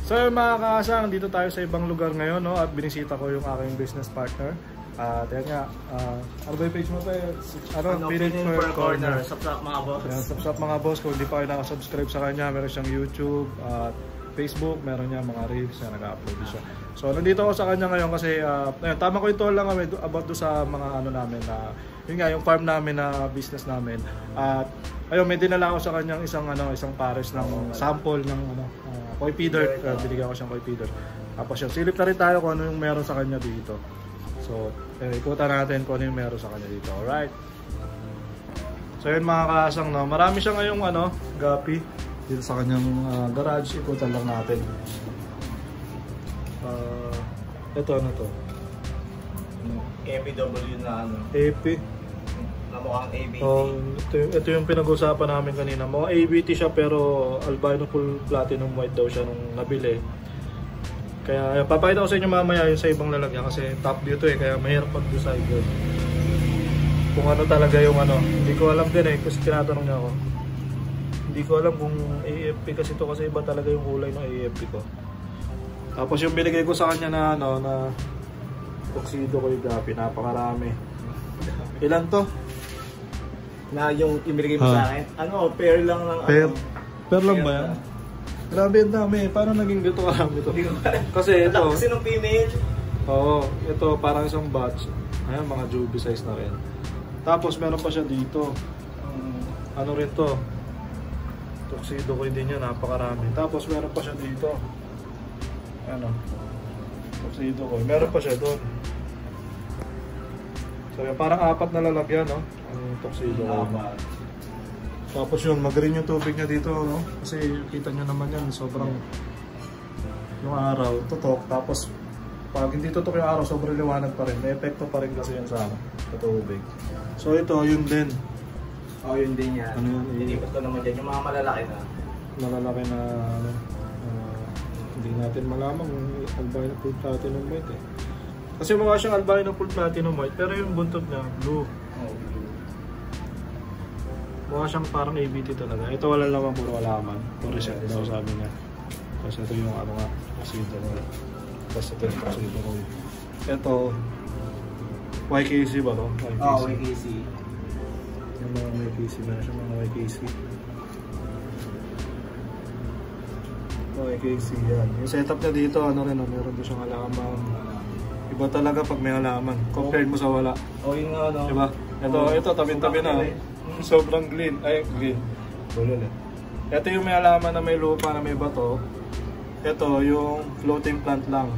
So mga kaasang, dito tayo sa ibang lugar ngayon, no? At binisita ko yung aking business partner. At yan nga, ano ba yung page mo pa? Pinit per corner. Subscribe mga boss. Yan, subscribe mga boss. Kung hindi pa kayo nakasubscribe sa kanya, meron siyang YouTube at Facebook, meron niya mga reels na nag-upload siya. So nandito ako sa kanya ngayon kasi tama ko ito lang kami about do sa mga ano namin na yun nga yung farm namin na business namin. At ayun, may dinala ako sa kanyang isang pares ng sample ng koi feeder. Binigyan ko siyang koi feeder. Tapos yun, silip na rin tayo kung ano yung meron sa kanya dito. So ikutan natin kung ano yung meron sa kanya dito. Alright. So yun mga kaasang, no, marami siya ngayong gapi dito sa kanyang garage. Ikutan lang natin. Ito ano to? APW na AP? Na mukhang ABT. Ito yung pinag-usapan namin kanina. Mukhang ABT siya pero albino full platinum white daw siya nung nabili. Kaya papakita ko sa inyo mamaya yung sa ibang lalagyan kasi top dito kaya mahirap mag-decide yun. Kung ano talaga yung hindi ko alam din kasi tinatanong niya ako. Hindi ko alam kung AFP kasi ito kasi iba talaga yung kulay ng AFP ko. Tapos yung binigay ko sa kanya na tuxedo ko yung gapi, napakarami. Ilan to? Na yung binigay mo sa akin? Pair lang ng Pair lang ba yan? Grabe ang dami. Paano naging ganito karami ito? Kasi ito. Kasi nung female. Oo, ito parang isang batch. Ayan, mga juvie size na rin. Tapos meron pa siya dito. Ano rin to? Tuxedo ko din yun, napakarami. Tapos meron pa siya dito. Tuxedo ko. Meron pa siya doon. So yun, parang apat na lalagyan, no? Ang tuxedo ko. Tapos yun, mag-green yung tubig niya dito, no? Kasi kita nyo naman yan, sobrang yung araw, tutok. Tapos pag hindi tutok yung araw, sobrang liwanag pa rin. May epekto pa rin kasi yan sa tubig. So ito, yun din. Yun din yan. Ano yun? Inipot ko naman dyan, yung mga malalaki na. Malalaki na, hindi natin malaman kung albino full platinum white Kasi mukha siyang albino full platinum white, pero yung buntot niya, blue. Mukha siyang parang ABT talaga. Ito wala naman, puro alaman. Puro reset daw sabi niya. Tapos ito yung tuxedo ko. Tapos ito yung tuxedo ko. Ito, YKC ba to? YKC. Yung mga YKC, meron siya mga YKC. YKC yan. Yung setup niya dito, meron doon siyang halaman. Iba talaga pag may halaman. Compared mo sa wala. Yung diba? Ito, tabi-tabi na. Sobrang green. Green. Bulol Ito yung may halaman na may lupa na may bato. Ito yung floating plant lang.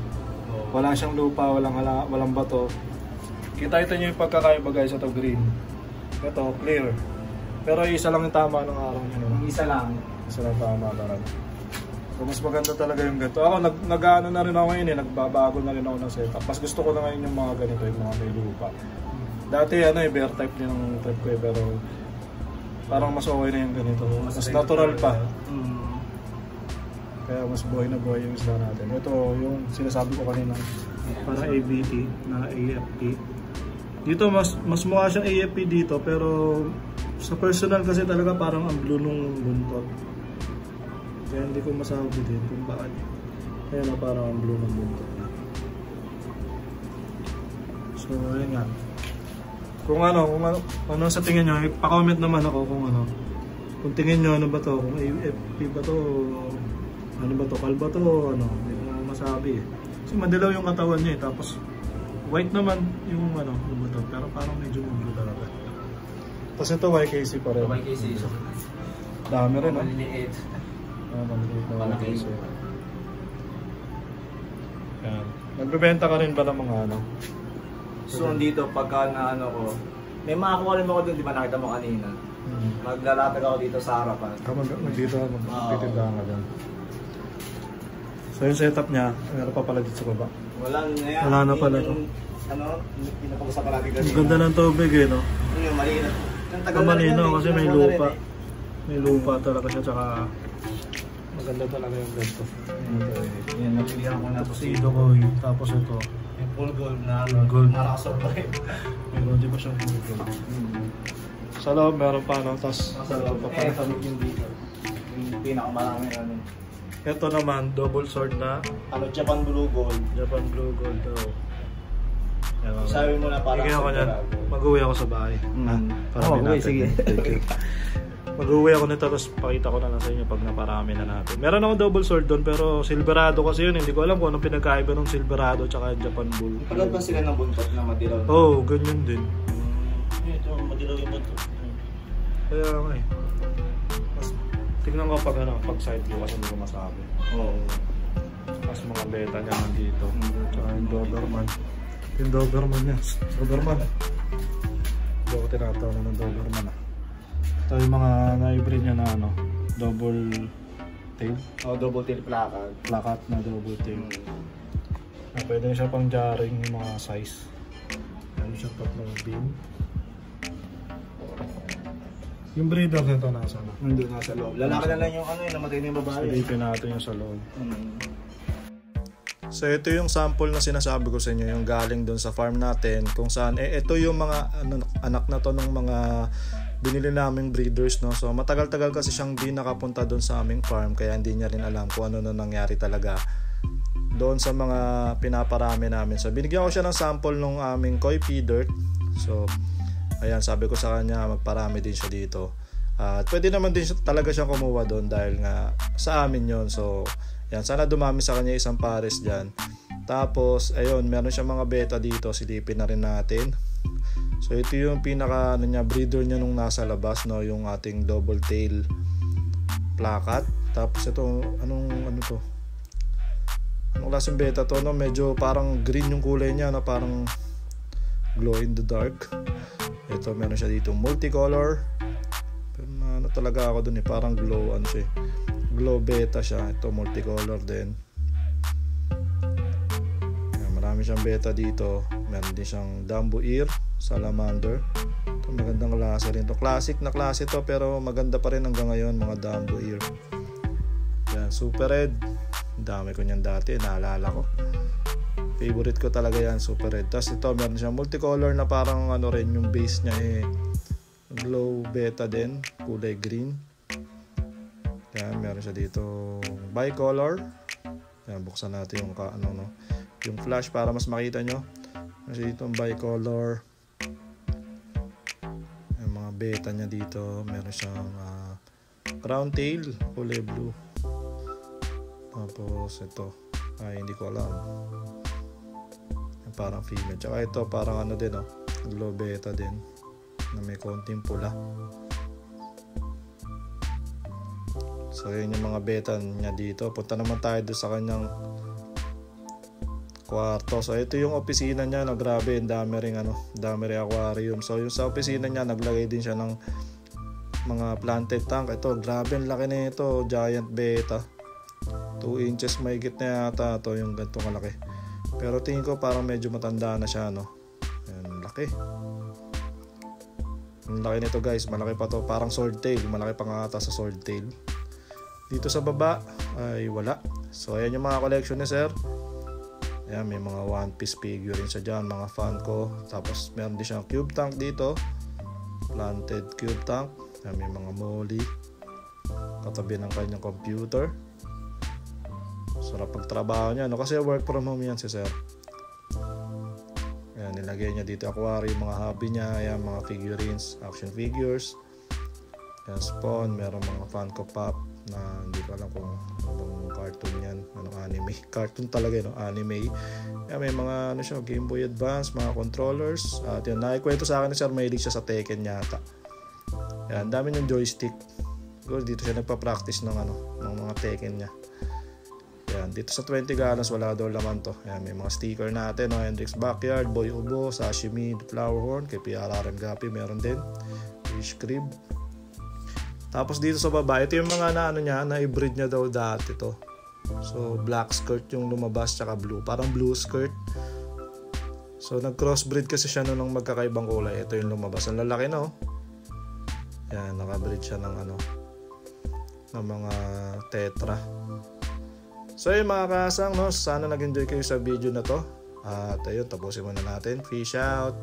Wala siyang lupa, walang bato. Kita nyo yung pagkakaiba guys, ito green. Ito, clear. Pero isa lang yung tama ng araw niya. Isa lang tama talaga. So mas maganda talaga yung ganito. Ako nag-ano na rin ako ngayon nagbabago na rin ako ng setup. Mas gusto ko na ngayon yung mga ganito, yung mga may lupa. Dati bear type din ng trip ko pero parang mas okay na yung ganito. Mas natural pa. Kaya mas buhay na buhay yung isda natin. Ito yung sinasabi ko kanina, parang ABT na AFP. Dito mas mukha siyang AFP dito pero sa personal kasi talaga parang ang blue nung buntot. Kaya hindi ko masabi din kung bakit. Kaya na parang ang blue ng buntot. So ayun nga. Kung ano sa tingin nyo, ipa-comment naman ako kung tingin nyo ano ba to, kung AFP ba to, ano ba to, kalba to, hindi ko masabi Kasi madilaw yung katawan niya tapos white naman yung ano ba to, pero parang medyo blue talaga. Tapos ito YKC pa rin. YKC. Dami rin Maliliit. Maliliit na malaki. Yan. Nagbebenta ka rin ba ng mga So dito pagka ko, may makakuha rin ako doon, di ba nakita mo kanina? Maglalatag ako dito sa harapan. Dito magtitindahan ka dyan. So yung setup niya, meron pa pala dito sa baba. Wala na pala ito. Pinapag-usapan natin kasi. Ang ganda ng tubig no? Yung malinaw. Malinaw kasi may lupa. May lupa talaga siya, tsaka maganda talaga yung ganito. Yan, napilihan ko na tuxedo ko. Tapos ito. Yung full gold na gold. Nakakasurvive. Pero di ba siyang full gold? Sa loob meron pa tapos sa loob pa yung dito. Yung pinakamarami Ito naman, double sword na Ano, Japan Blue Gold. Japan Blue Gold daw. Yan, Sabi mo na parang ako yan. Mag-uwi ako sa bahay. Parami natin. sige. Mag-uwi ako nito tapos pakita ko na lang sa inyo pag naparami na natin. Meron akong double sword doon pero Silverado kasi yun. Hindi ko alam kung anong pinagkaiba ng Silverado tsaka Japan Bull. Pagod ba sila ng buntot na madilaw? Oo, ganyan din. Ito, madilaw yung buntot. Kaya nga eh. Mas, tignan ko pag side view kasi hindi ko masabi. Oo. Mas mga beta niya nandito. Tsaka yung Doberman. Yung Doberman niya. Doberman. Hindi ako tinatawag ng Doberman ah. Ito yung mga na-hybrid niya na double tail. Double tail plakat. Plakat na double tail. Pwede siya pang jarring yung mga size. Pwede siya tatlong beam. Yung breeder nito nasa na? Nandun nasa loob. Lalaki na lang yung namatay na yung babae. Silipin natin yung sa loob. So ito yung sample na sinasabi ko sa inyo, yung galing doon sa farm natin kung saan ito yung mga anak na to ng mga binili naming breeders, no. So matagal-tagal kasi siyang di nakapunta doon sa aming farm kaya hindi niya rin alam kung ano na nangyari talaga doon sa mga pinaparami namin. So binigyan ko siya ng sample ng aming koi feeder. So ayan, sabi ko sa kanya magparami din siya dito. At pwede naman din talaga siyang kumuha doon dahil nga sa amin yon. So yan, sana dumami sa kanya isang pares dyan. Tapos ayun, meron siya mga beta dito, silipin na rin natin. So ito yung pinaka breeder niya nung nasa labas, no, yung ating double tail plakat. Tapos ito, anong klaseng beta to, no? Medyo parang green yung kulay niya, no? Parang glow in the dark. Ito, meron siya dito multicolor. Pero talaga ako dun parang glow siya. Glow beta siya. Ito multicolor din. Marami siyang beta dito. Meron din siyang Dumbo Ear, Salamander. Ito magandang klase rin to. Classic na klase to pero maganda pa rin hanggang ngayon mga Dumbo Ear. Yan, Super Red. Dami ko niyan dati, naalala ko. Favorite ko talaga yan, Super Red. Tapos ito meron siyang multicolor na parang rin yung base niya glow beta din, kulay green. Yan, meron siya dito bicolor. Yan, buksan natin yung yung flash para mas makita nyo. Kasi dito bicolor. Yung mga beta niya dito, meron siyang crown tail, kulay blue. Tapos ito, hindi ko alam. Parang female. Tsaka ito parang din, glow beta din na may konting pula. So yun yung mga beta niya dito. Punta naman tayo doon sa kanyang kwarto. So ito yung opisina niya, grabe, dami ring aquarium. So yung sa opisina niya naglagay din siya ng mga planted tank. Ito, grabe, ang laki na ito, giant beta. 2 inches mahigit na yata ito, yung ganito kalaki. Pero tingin ko parang medyo matanda na siya, Ayan, laki. Ang laki nito guys, malaki pa to, parang swordtail, malaki pa nga ata sa swordtail. Dito sa baba ay wala. So ayan yung mga collection ni sir. Ayan, may mga one piece figurine siya dyan, mga Funko. Tapos meron din siyang cube tank dito, planted cube tank. Ayan, may mga molly katabi ng kanyang computer. Sarap pagtrabaho niya, kasi work from home yan si sir. Ayan, nilagay niya dito aquarium, mga hobby niya. Ayan, mga figurines, action figures. Ayan, Spawn, meron mga Funko Pop na hindi ko alam kung anong cartoon yan, anong anime. Cartoon talaga, anime. Ayan, may mga Game Boy Advance, mga controllers. At yun, nakikwento sa akin ni sir, mahilig siya sa Tekken yata. Ayan, dami yung joystick. Dito siya nagpa-practice ng mga Tekken niya. Ayan, dito sa 20 gallons wala daw laman to. Ayan, may mga sticker natin, Hendrix Backyard, Boy Ubo, Sashimi, Flower Horn, kay PRRM Gapi meron din, Fish Crib. Tapos dito sa baba, ito yung mga na-hybrid niya daw dati to. So black skirt yung lumabas, tsaka blue, parang blue skirt. So nag-crossbreed kasi siya ng magkakaibang kulay. Ito yung lumabas, ang lalaki na Ayan, nakabreed siya ng ng mga tetra. So yun mga kasang, sana nag-enjoy kayo sa video na to. At ayun, tapusin muna natin. Peace out!